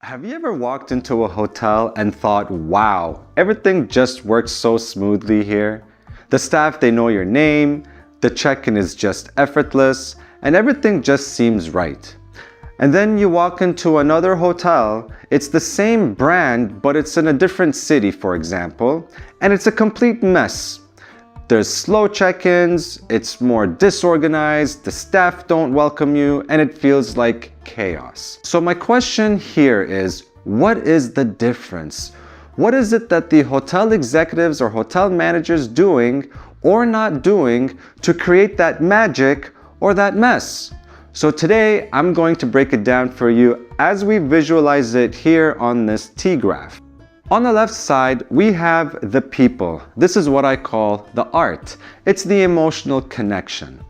Have you ever walked into a hotel and thought, wow, everything just works so smoothly here? The staff, they know your name, the check-in is just effortless, and everything just seems right. And then you walk into another hotel, it's the same brand, but it's in a different city, for example, and it's a complete mess. There's slow check-ins, it's more disorganized, the staff don't welcome you, and it feels like chaos. So my question here is, what is the difference? What is it that the hotel executives or hotel managers doing or not doing to create that magic or that mess? So today, I'm going to break it down for you as we visualize it here on this T-graph. On the left side, we have the people. This is what I call the art. It's the emotional connection.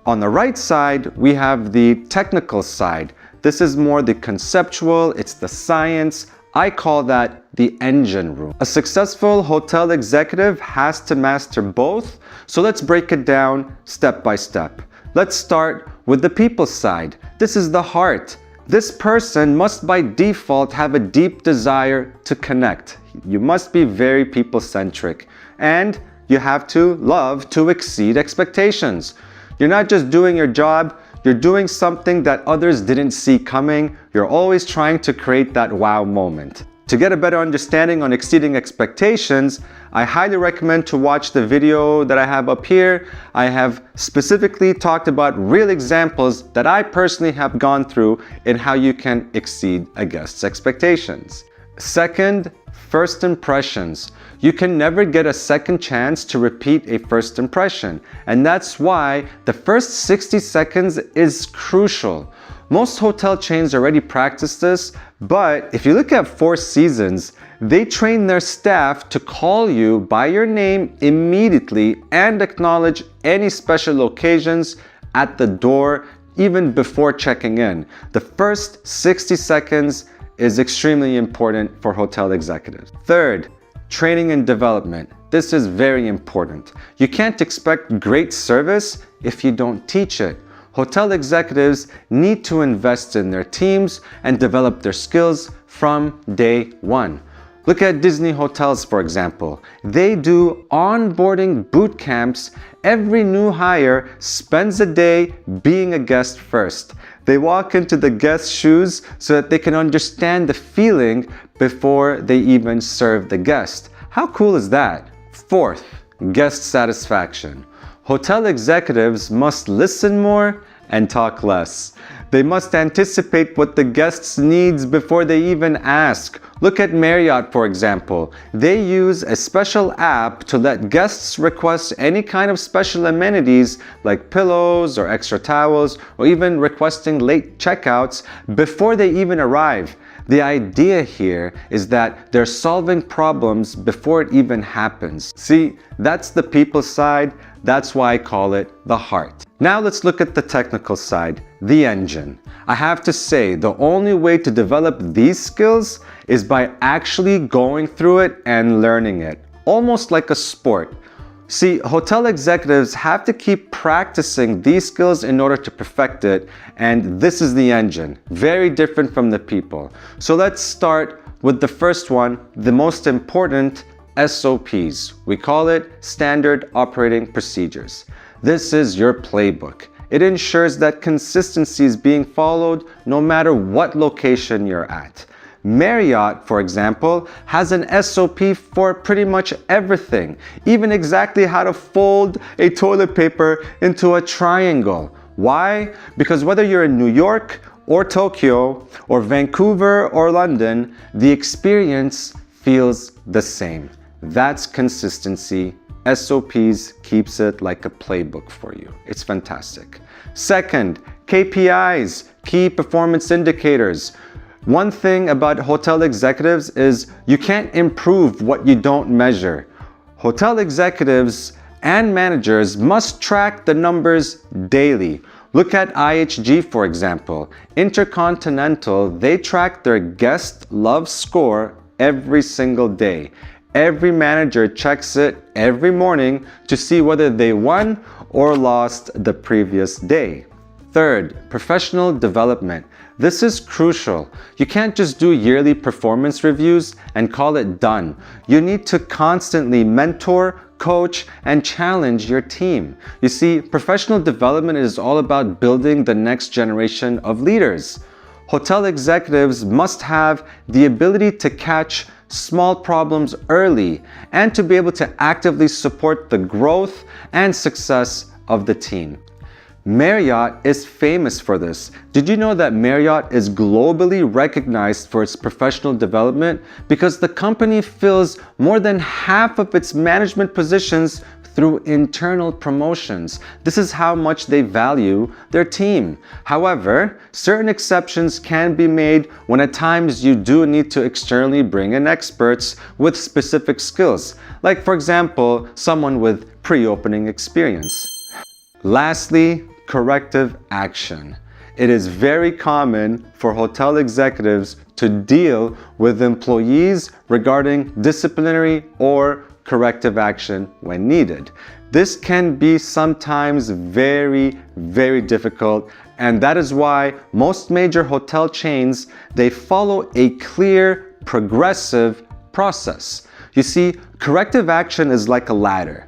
On the right side, we have the technical side. This is more the conceptual, it's the science. I call that the engine room. A successful hotel executive has to master both, so let's break it down step by step. Let's start with the people side. This is the heart. This person must by default have a deep desire to connect. You must be very people-centric, and you have to love to exceed expectations. You're not just doing your job, you're doing something that others didn't see coming. You're always trying to create that wow moment. To get a better understanding on exceeding expectations, I highly recommend to watch the video that I have up here. I have specifically talked about real examples that I personally have gone through in how you can exceed a guest's expectations. Second, first impressions. You can never get a second chance to repeat a first impression, and that's why the first 60 seconds is crucial. Most hotel chains already practice this, but if you look at Four Seasons, they train their staff to call you by your name immediately and acknowledge any special occasions at the door, even before checking in. The first 60 seconds is extremely important for hotel executives. Third, training and development. This is very important. You can't expect great service if you don't teach it. Hotel executives need to invest in their teams and develop their skills from day one. Look at Disney hotels, for example. They do onboarding boot camps. Every new hire spends a day being a guest first. They walk into the guest's shoes so that they can understand the feeling before they even serve the guest. How cool is that? Fourth, guest satisfaction. Hotel executives must listen more and talk less. They must anticipate what the guest's needs before they even ask. Look at Marriott, for example. They use a special app to let guests request any kind of special amenities like pillows or extra towels, or even requesting late checkouts before they even arrive. The idea here is that they're solving problems before it even happens. See, that's the people side. That's why I call it the heart. Now let's look at the technical side, the engine. I have to say, the only way to develop these skills is by actually going through it and learning it, almost like a sport. See, hotel executives have to keep practicing these skills in order to perfect it, and this is the engine, very different from the people. So let's start with the first one, the most important, SOPs. We call it Standard Operating Procedures. This is your playbook. It ensures that consistency is being followed no matter what location you're at. Marriott, for example, has an SOP for pretty much everything, even exactly how to fold a toilet paper into a triangle. Why? Because whether you're in New York or Tokyo or Vancouver or London, the experience feels the same. That's consistency. SOPs keeps it like a playbook for you. It's fantastic. Second, KPIs, key performance indicators. One thing about hotel executives is you can't improve what you don't measure. Hotel executives and managers must track the numbers daily. Look at IHG, for example. Intercontinental, they track their guest love score every single day. Every manager checks it every morning to see whether they won or lost the previous day. Third, professional development. This is crucial. You can't just do yearly performance reviews and call it done. You need to constantly mentor, coach, and challenge your team. You see, professional development is all about building the next generation of leaders. Hotel executives must have the ability to catch small problems early and to be able to actively support the growth and success of the team. Marriott is famous for this. Did you know that Marriott is globally recognized for its professional development because the company fills more than half of its management positions through internal promotions? This is how much they value their team. However, certain exceptions can be made when at times you do need to externally bring in experts with specific skills, like for example, someone with pre-opening experience. Lastly, corrective action. It is very common for hotel executives to deal with employees regarding disciplinary or corrective action when needed. This can be sometimes very difficult, and that is why most major hotel chains, they follow a clear, progressive process. You see, corrective action is like a ladder.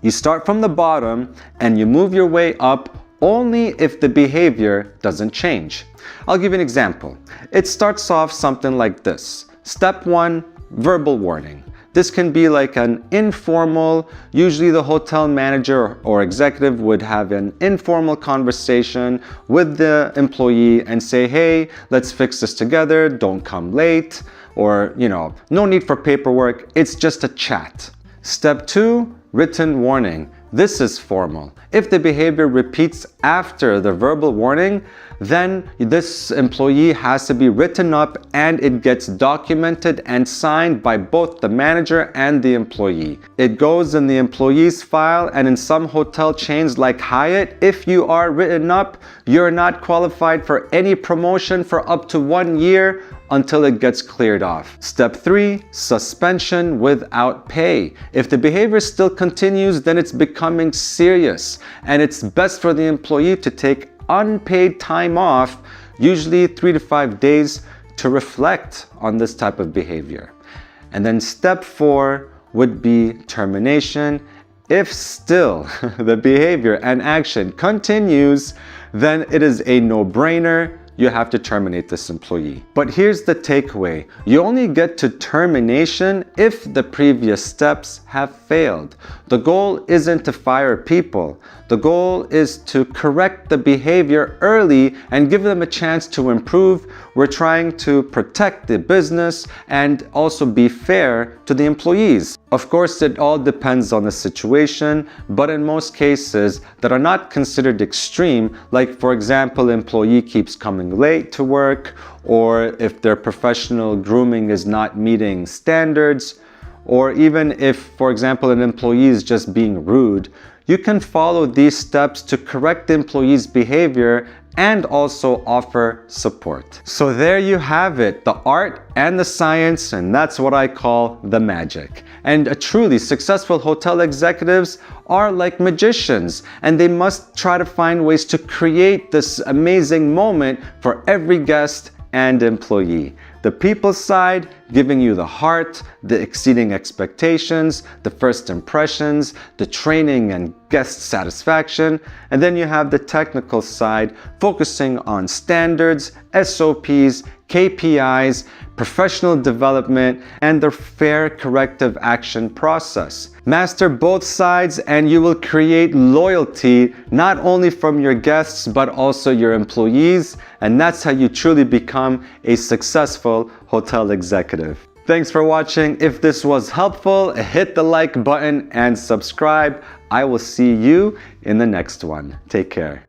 You start from the bottom and you move your way up only if the behavior doesn't change. I'll give you an example. It starts off something like this. Step 1, verbal warning. This can be like an informal, usually the hotel manager or executive would have an informal conversation with the employee and say, hey, let's fix this together, don't come late, or no need for paperwork, it's just a chat. Step 2, written warning. This is formal. If the behavior repeats after the verbal warning, then this employee has to be written up and it gets documented and signed by both the manager and the employee. It goes in the employee's file, and in some hotel chains like Hyatt, if you are written up, you're not qualified for any promotion for up to 1 year until it gets cleared off. Step 3, suspension without pay. If the behavior still continues, then it's becoming serious, and it's best for the employee to take unpaid time off, usually 3 to 5 days, to reflect on this type of behavior. And then step 4 would be termination. If still the behavior and action continues, then it is a no-brainer. You have to terminate this employee. But here's the takeaway. You only get to termination if the previous steps have failed. The goal isn't to fire people. The goal is to correct the behavior early and give them a chance to improve. We're trying to protect the business and also be fair to the employees. Of course, it all depends on the situation, but in most cases that are not considered extreme, like for example, employee keeps coming late to work, or if their professional grooming is not meeting standards, or even if, for example, an employee is just being rude, you can follow these steps to correct the employee's behavior and also offer support. So there you have it, the art and the science, and that's what I call the magic. And truly successful hotel executives are like magicians, and they must try to find ways to create this amazing moment for every guest and employee. The people side, giving you the heart, the exceeding expectations, the first impressions, the training and guest satisfaction. And then you have the technical side, focusing on standards, SOPs, KPIs, professional development, and the fair corrective action process. Master both sides and you will create loyalty not only from your guests but also your employees, and that's how you truly become a successful hotel executive. Thanks for watching. If this was helpful, hit the like button and subscribe. I will see you in the next one. Take care.